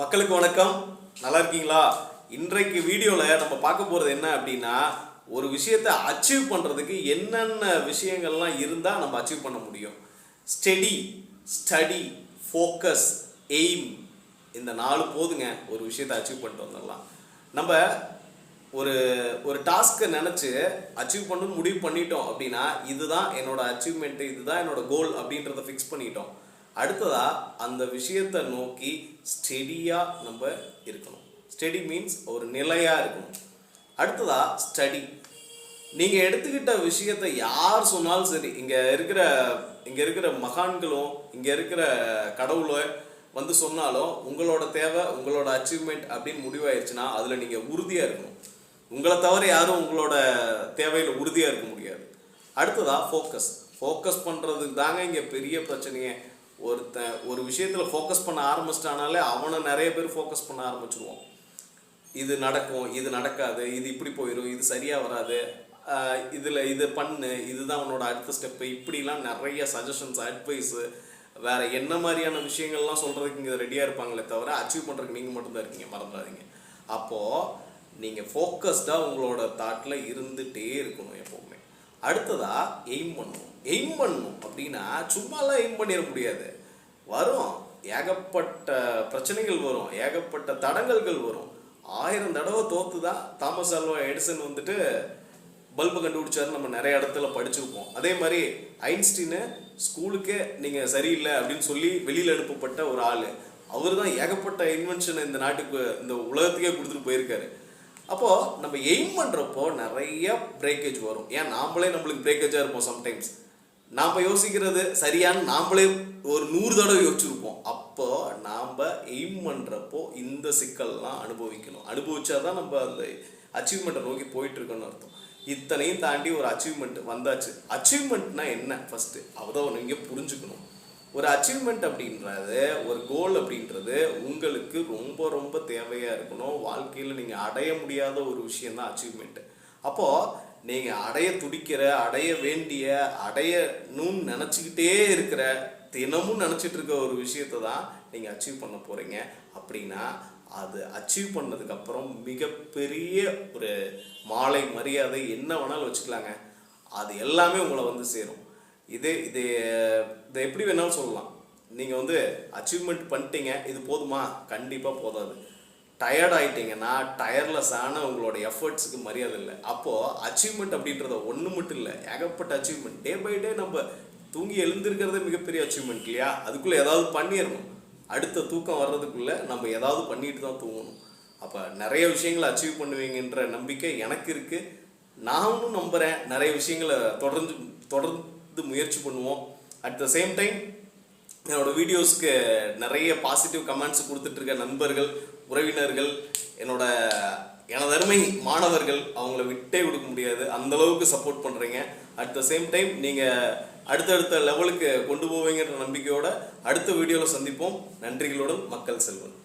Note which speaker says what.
Speaker 1: மக்களுக்கு வணக்கம். நல்லா இருக்கீங்களா? இன்றைக்கு வீடியோவில் நம்ம பார்க்க போகிறது என்ன அப்படின்னா, ஒரு விஷயத்தை அச்சீவ் பண்ணுறதுக்கு என்னென்ன விஷயங்கள்லாம் இருந்தால் நம்ம அச்சீவ் பண்ண முடியும். ஸ்டடி, ஃபோக்கஸ், எய்ம், இந்த 4 போதுங்க ஒரு விஷயத்தை அச்சீவ் பண்ணிட்டு வந்துடலாம். நம்ம ஒரு ஒரு டாஸ்க்கை நினச்சி அச்சீவ் பண்ணணும்னு முடிவு பண்ணிட்டோம் அப்படின்னா, இதுதான் என்னோட அச்சீவ்மெண்ட்டு, இதுதான் என்னோட கோல் அப்படின்றத ஃபிக்ஸ் பண்ணிட்டோம். அடுத்ததா அந்த விஷயத்தை நோக்கி ஸ்டெடியாக நம்ம இருக்கணும். ஸ்டெடி மீன்ஸ் ஒரு நிலையாக இருக்கணும். அடுத்ததா ஸ்டடி. நீங்கள் எடுத்துக்கிட்ட விஷயத்தை யார் சொன்னாலும் சரி, இங்கே இருக்கிற மகான்களும் இங்கே இருக்கிற கடவுளோ வந்து சொன்னாலும் உங்களோட தேவை, உங்களோட அச்சீவ்மெண்ட் அப்படின்னு முடிவாயிருச்சுன்னா அதில் நீங்கள் உறுதியாக இருக்கணும். உங்களை தவிர யாரும் உங்களோட தேவையில் உறுதியாக இருக்க முடியாது. அடுத்ததா ஃபோக்கஸ் பண்ணுறதுக்கு தாங்க இங்கே பெரிய பிரச்சனையே. ஒரு விஷயத்தில் ஃபோக்கஸ் பண்ண ஆரம்பிச்சிட்டானாலே அவனை நிறைய பேர் ஃபோக்கஸ் பண்ண ஆரம்பிச்சிடுவோம். இது நடக்கும், இது நடக்காது, இது இப்படி போயிடும், இது சரியாக வராது, இதில் இது பண்ணு, இதுதான் உன்னோட அடுத்த ஸ்டெப்பு, இப்படிலாம் நிறைய சஜஷன்ஸ், அட்வைஸு, வேறு என்ன மாதிரியான விஷயங்கள்லாம் சொல்கிறதுக்கு இங்கே ரெடியாக இருப்பாங்களே தவிர அச்சீவ் பண்ணுறதுக்கு நீங்கள் மட்டும்தான் இருக்கீங்க, மறந்துடாதீங்க. அப்போது நீங்கள் ஃபோக்கஸ்டாக உங்களோட தாட்டில் இருந்துகிட்டே இருக்கணும் எப்போவுமே. அடுத்ததாக எய்ம் பண்ணணும் அப்படின்னா சும்மாலாம் எய்ம் பண்ணிட முடியாது. வரும், ஏகப்பட்ட பிரச்சனைகள் வரும், ஏகப்பட்ட தடங்கல்கள் வரும். 1000 தடவை தோற்று தான் தாமஸ் ஆல்வா எடிசன் வந்துட்டு பல்பு கண்டுபிடிச்சாரு. நம்ம நிறைய இடத்துல படிச்சிருப்போம். அதே மாதிரி ஐன்ஸ்டீனு ஸ்கூலுக்கே நீங்கள் சரியில்லை அப்படின்னு சொல்லி வெளியில் அனுப்பப்பட்ட ஒரு ஆள். அவர் தான் ஏகப்பட்ட இன்வென்ஷனை இந்த நாட்டுக்கு, இந்த உலகத்துக்கே கொடுத்துட்டு போயிருக்காரு. அப்போது நம்ம எய்ம் பண்ணுறப்போ நிறைய பிரேக்கேஜ் வரும். ஏன் நம்மளுக்கு பிரேக்கேஜாக இருப்போம். சம்டைம்ஸ் நாம் யோசிக்கிறது சரியானு நாமளே ஒரு 100 தடவை யோசிச்சிருப்போம். அப்போ நாம் எய்ம் பண்ணுறப்போ இந்த சிக்கல்லாம் அனுபவிச்சாதான் நம்ம அந்த அச்சீவ்மெண்ட்டை நோக்கி போயிட்டுருக்கோன்னு அர்த்தம். இத்தனையும் தாண்டி ஒரு அச்சீவ்மெண்ட் வந்தாச்சு. அச்சீவ்மெண்ட்னா என்ன ஃபஸ்ட்டு அவதான் நீங்கள் புரிஞ்சுக்கணும். ஒரு அச்சீவ்மெண்ட் அப்படின்றது, ஒரு கோல் அப்படின்றது உங்களுக்கு ரொம்ப ரொம்ப தேவையாக இருக்கணும். வாழ்க்கையில் நீங்கள் அடைய முடியாத ஒரு விஷயந்தான் அச்சீவ்மெண்ட்டு. அப்போது நீங்கள் அடைய துடிக்கிற, அடைய வேண்டிய, அடையணும்னு நினச்சிக்கிட்டே இருக்கிற, தினமும் நினச்சிட்டு இருக்க ஒரு விஷயத்தை தான் நீங்கள் அச்சீவ் பண்ண போகிறீங்க. அப்படின்னா அது அச்சீவ் பண்ணதுக்கப்புறம் மிகப்பெரிய ஒரு மாலை மரியாதை என்ன வேணாலும் வச்சுக்கலாங்க. அது எல்லாமே உங்களை வந்து சேரும். இதை எப்படி வேணாலும் சொல்லலாம். நீங்கள் வந்து அச்சீவ்மெண்ட் பண்ணிட்டீங்க, இது போதுமா? கண்டிப்பாக போதாது. டயர்ட் ஆகிட்டீங்கன்னா டயர்லெஸ்ஸான உங்களோட எஃபர்ட்ஸுக்கு மரியாதை இல்லை. அப்போது அச்சீவ்மெண்ட் அப்படின்றத ஒன்று மட்டும் இல்லை, ஏகப்பட்ட அச்சீவ்மெண்ட். டே பை டே நம்ம தூங்கி எழுந்திருக்கிறதே மிகப்பெரிய அச்சீவ்மெண்ட் இல்லையா? அதுக்குள்ளே ஏதாவது பண்ணிடணும். அடுத்த தூக்கம் வர்றதுக்குள்ளே நம்ம ஏதாவது பண்ணிட்டு தான் தூங்கணும். அப்போ நிறைய விஷயங்களை அச்சீவ் பண்ணுவீங்கன்ற நம்பிக்கை எனக்கு இருக்குது. நானும் நம்புகிறேன். நிறைய விஷயங்களை தொடர்ந்து முயற்சி பண்ணுவோம். அட் த சேம் டைம் என்னோடய வீடியோஸ்க்கு நிறைய பாசிட்டிவ் கமெண்ட்ஸ் கொடுத்துட்ருக்க நண்பர்கள், உறவினர்கள், எனது அருமை மாணவர்கள், அவங்கள விட்டே கொடுக்க முடியாது, அந்தளவுக்கு சப்போர்ட் பண்ணுறீங்க. அட் த சேம் டைம் நீங்கள் அடுத்தடுத்த லெவலுக்கு கொண்டு போவீங்கன்ற நம்பிக்கையோடு அடுத்த வீடியோவில் சந்திப்போம். நன்றிகளுடன் மக்கள் செல்வன்.